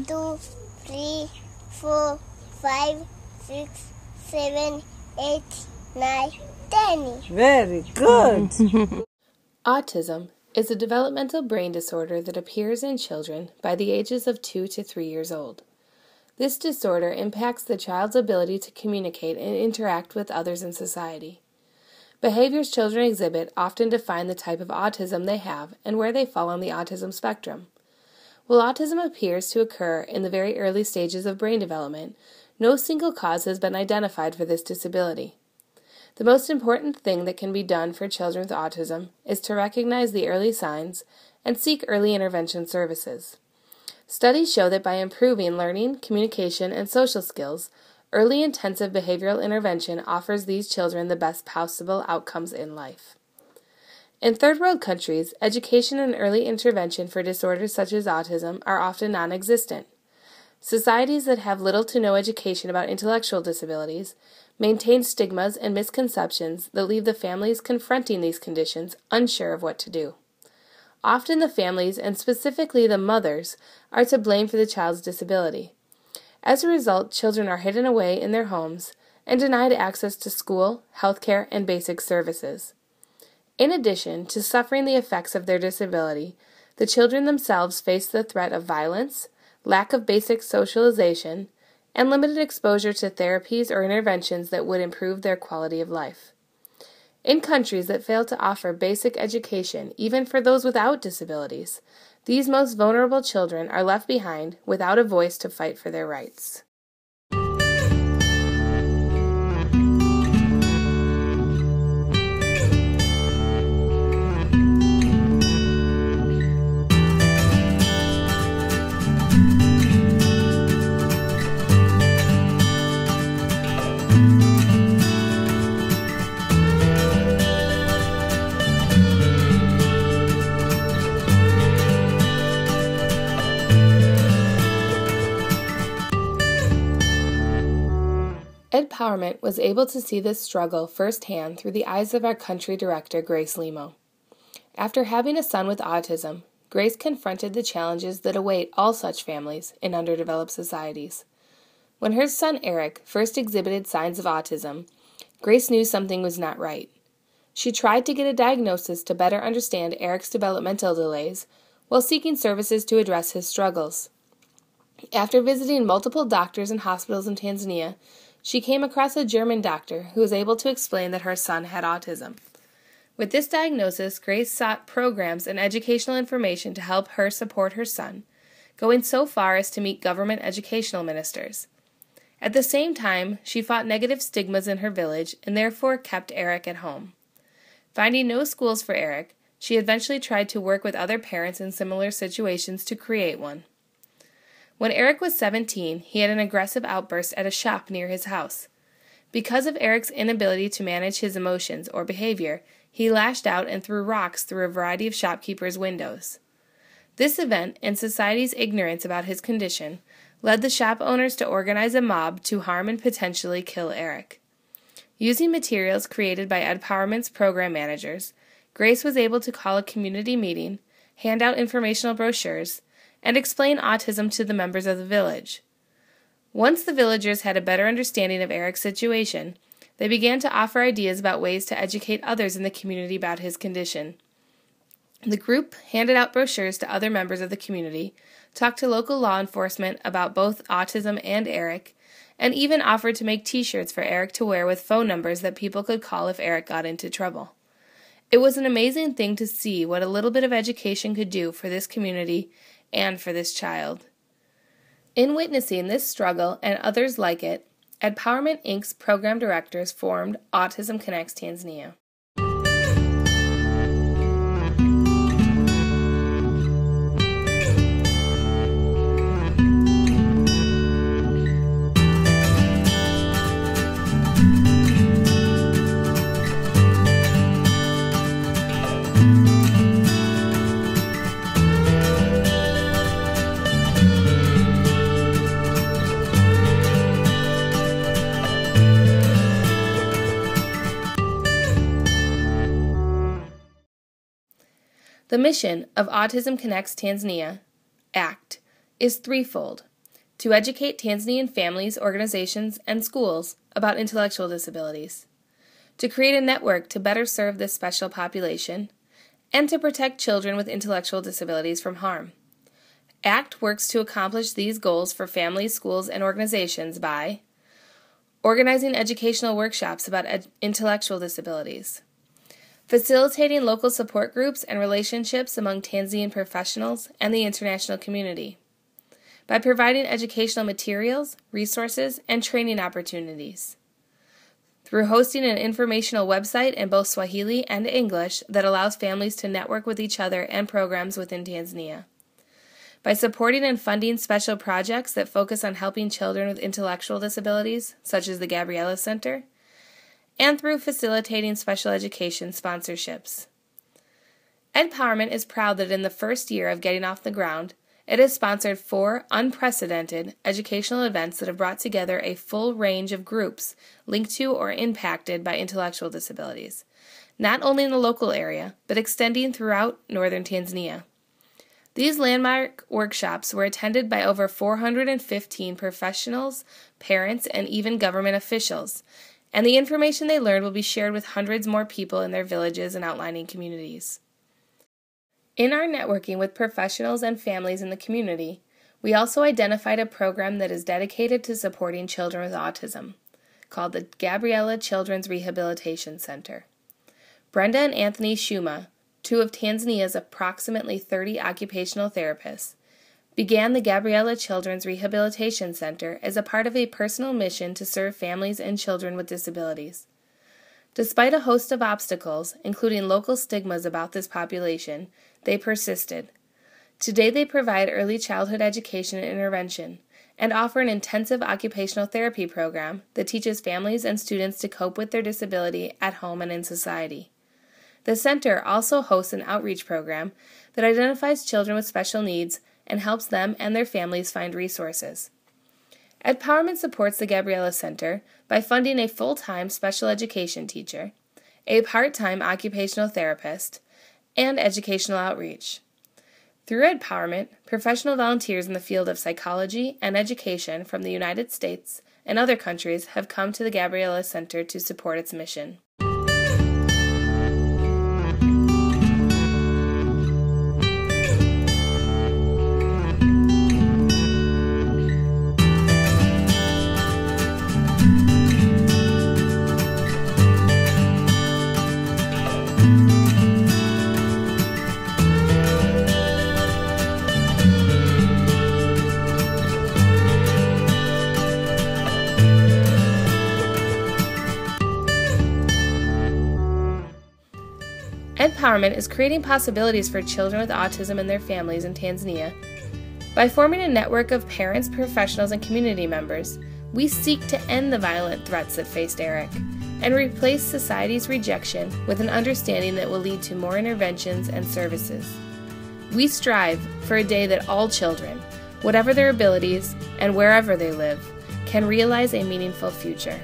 2, 3, 4, 5, 6, 7, 8, 9, 10. Very good. Autism is a developmental brain disorder that appears in children by the ages of 2 to 3 years old. This disorder impacts the child's ability to communicate and interact with others in society. Behaviors children exhibit often define the type of autism they have and where they fall on the autism spectrum. While autism appears to occur in the very early stages of brain development, no single cause has been identified for this disability. The most important thing that can be done for children with autism is to recognize the early signs and seek early intervention services. Studies show that by improving learning, communication, and social skills, early intensive behavioral intervention offers these children the best possible outcomes in life. In third world countries, education and early intervention for disorders such as autism are often non-existent. Societies that have little to no education about intellectual disabilities maintain stigmas and misconceptions that leave the families confronting these conditions unsure of what to do. Often the families, and specifically the mothers, are to blame for the child's disability. As a result, children are hidden away in their homes and denied access to school, healthcare, and basic services. In addition to suffering the effects of their disability, the children themselves face the threat of violence, lack of basic socialization, and limited exposure to therapies or interventions that would improve their quality of life. In countries that fail to offer basic education, even for those without disabilities, these most vulnerable children are left behind without a voice to fight for their rights. EdPowerment was able to see this struggle firsthand through the eyes of our country director, Grace Limo. After having a son with autism, Grace confronted the challenges that await all such families in underdeveloped societies. When her son Eric first exhibited signs of autism, Grace knew something was not right. She tried to get a diagnosis to better understand Eric's developmental delays while seeking services to address his struggles. After visiting multiple doctors and hospitals in Tanzania, she came across a German doctor who was able to explain that her son had autism. With this diagnosis, Grace sought programs and educational information to help her support her son, going so far as to meet government educational ministers. At the same time, she fought negative stigmas in her village and therefore kept Eric at home. Finding no schools for Eric, she eventually tried to work with other parents in similar situations to create one. When Eric was 17, he had an aggressive outburst at a shop near his house. Because of Eric's inability to manage his emotions or behavior, he lashed out and threw rocks through a variety of shopkeepers' windows. This event, and society's ignorance about his condition, led the shop owners to organize a mob to harm and potentially kill Eric. Using materials created by EdPowerment's program managers, Grace was able to call a community meeting, hand out informational brochures, and explain autism to the members of the village. Once the villagers had a better understanding of Eric's situation, they began to offer ideas about ways to educate others in the community about his condition. The group handed out brochures to other members of the community, talked to local law enforcement about both autism and Eric, and even offered to make T-shirts for Eric to wear with phone numbers that people could call if Eric got into trouble. It was an amazing thing to see what a little bit of education could do for this community and for this child. In witnessing this struggle and others like it, EdPowerment Inc.'s program directors formed Autism Connects Tanzania. The mission of Autism Connects Tanzania, ACT, is threefold: to educate Tanzanian families, organizations, and schools about intellectual disabilities, to create a network to better serve this special population, and to protect children with intellectual disabilities from harm. ACT works to accomplish these goals for families, schools, and organizations by organizing educational workshops about intellectual disabilities, facilitating local support groups and relationships among Tanzanian professionals and the international community, by providing educational materials, resources, and training opportunities, through hosting an informational website in both Swahili and English that allows families to network with each other and programs within Tanzania, by supporting and funding special projects that focus on helping children with intellectual disabilities, such as the Gabriella Center, and through facilitating special education sponsorships. EdPowerment is proud that in the first year of getting off the ground, it has sponsored 4 unprecedented educational events that have brought together a full range of groups linked to or impacted by intellectual disabilities, not only in the local area, but extending throughout northern Tanzania. These landmark workshops were attended by over 415 professionals, parents, and even government officials, and the information they learned will be shared with hundreds more people in their villages and outlying communities. In our networking with professionals and families in the community, we also identified a program that is dedicated to supporting children with autism, called the Gabriella Children's Rehabilitation Center. Brenda and Anthony Shuma, 2 of Tanzania's approximately 30 occupational therapists, began the Gabriella Children's Rehabilitation Center as a part of a personal mission to serve families and children with disabilities. Despite a host of obstacles, including local stigmas about this population, they persisted. Today they provide early childhood education and intervention, and offer an intensive occupational therapy program that teaches families and students to cope with their disability at home and in society. The center also hosts an outreach program that identifies children with special needs and helps them and their families find resources. EdPowerment supports the Gabriella Center by funding a full-time special education teacher, a part-time occupational therapist, and educational outreach. Through EdPowerment, professional volunteers in the field of psychology and education from the United States and other countries have come to the Gabriella Center to support its mission. EdPowerment is creating possibilities for children with autism and their families in Tanzania. By forming a network of parents, professionals, and community members, we seek to end the violent threats that faced Eric and replace society's rejection with an understanding that will lead to more interventions and services. We strive for a day that all children, whatever their abilities and wherever they live, can realize a meaningful future.